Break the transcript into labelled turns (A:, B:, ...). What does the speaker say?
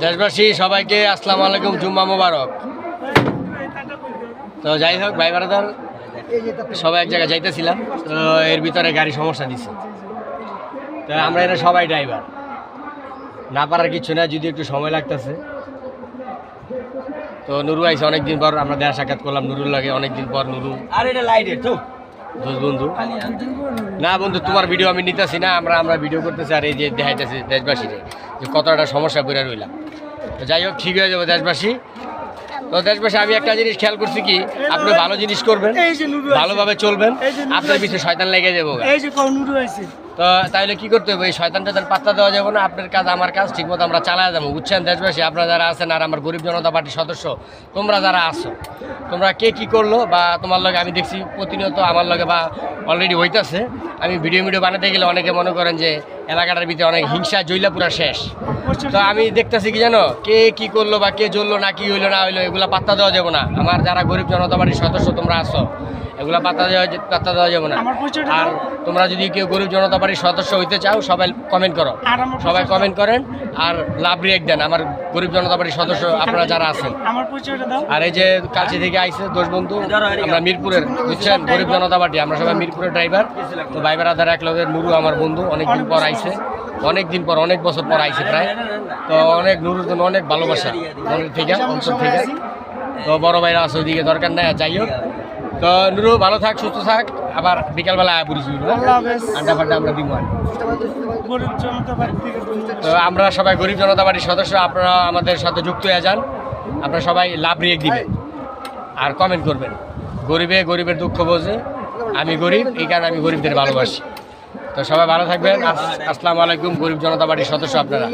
A: দেশবাসী সবাইকে আসসালামু আলাইকুম, জুম্মা মোবারক। তো যাই হোক ভাই বারাদার সবাই এক জায়গায় যাইতেছিলাম, তো এর ভিতরে গাড়ি সমস্যা দিচ্ছে। তো আমরা এরা সবাই ড্রাইভার, না পারার কিছু না, যদি একটু সময় লাগতেছে। তো নুরু আইসে অনেকদিন পর, আমরা দেখা সাক্ষাৎ করলাম নুরুর লাগে অনেকদিন পর। নুরু
B: আর এটা লাইটের তো
A: দোষ বন্ধু না, বন্ধু তোমার ভিডিও আমি নিতেছি না, আমরা ভিডিও করতেছি আর এই যে দেখাইতেছি দেশবাসীরে যে কতটা সমস্যা করে রইলাম। তো যাই হোক ঠিক হয়ে যাবো দেশবাসী। তো দেশবাসী আমি একটা জিনিস খেয়াল করছি কি, আপনি ভালো জিনিস করবেন, ভালোভাবে চলবেন, আপনার পিছনে শয়তান লেগে যাবো। তো তাইলে কি করতে হবে, এই শয়তানটা পাত্তা দেওয়া যাবে না। আপনার কাজ আমার কাজ ঠিকমতো আমরা চালায় যাবো, বুঝছেন দেশবাসী? আপনারা যারা আছেন আর আমার গরিব জনতা পার্টির সদস্য তোমরা যারা আছো, তোমরা কে কী করলো বা তোমার লগে আমি দেখছি প্রতিনিয়ত আমার লগে বা অলরেডি হইতেছে। আমি ভিডিও বানাতে গেলে অনেকে মনে করেন যে এলাকাটার ভিতরে অনেক হিংসা জইলা পুরা শেষ। তো আমি দেখতেছি কি জানো, কে কী করলো বা কে জ্বললো না, কি হইলো না হইলো, এগুলো পাত্তা দেওয়া যাবে না। আমার যারা গরিব জনতা পার্টির সদস্য তোমরা আছো, এগুলো পাত্তা দেওয়া যাবে না। আর তোমরা যদি কেউ গরিব জনতা পার্টির সদস্য হইতে চাও, সবাই কমেন্ট করো, সবাই কমেন্ট করেন আর লাভ রিয়েক্ট দেন আমার গরিব জনতা পার্টির সদস্য আপনারা যারা আছেন। আর এই যে কাছে থেকে আইসে দোষ বন্ধু, আমরা মিরপুরের, বুঝছেন, গরিব জনতা পার্টি, আমরা সবাই মিরপুরের ড্রাইভার। তো ভাই বেড়াদার এক লগের নুরু আমার বন্ধু, অনেকদিন পর আইসে, অনেকদিন পর, অনেক বছর পর আইসে প্রায়। তো অনেক নুরুর জন্য অনেক ভালোবাসা মনের থেকে, অন্তর থেকে। তো বড় ভাইরা আছে ওইদিকে, দরকার নাই। যাই হোক, তো নুরু ভালো থাক, সুস্থ থাক, আবার বিকালবেলা আয়া পড়িস, আড্ডা ফাড্ডা আমরা দিব। তো আমরা সবাই গরিব জনতা পার্টির সদস্য, আপনারা আমাদের সাথে যুক্ত হয়ে যান। আপনারা সবাই লাভ রিয়েক্ট দিবেন আর কমেন্ট করবেন। গরিবের দুঃখ বোঝে, আমি গরিব, এই কারণে আমি গরিবদের ভালোবাসি। তো সবাই ভালো থাকবেন। আসসালামু আলাইকুম, গরিব জনতা পার্টির সদস্য আপনারা।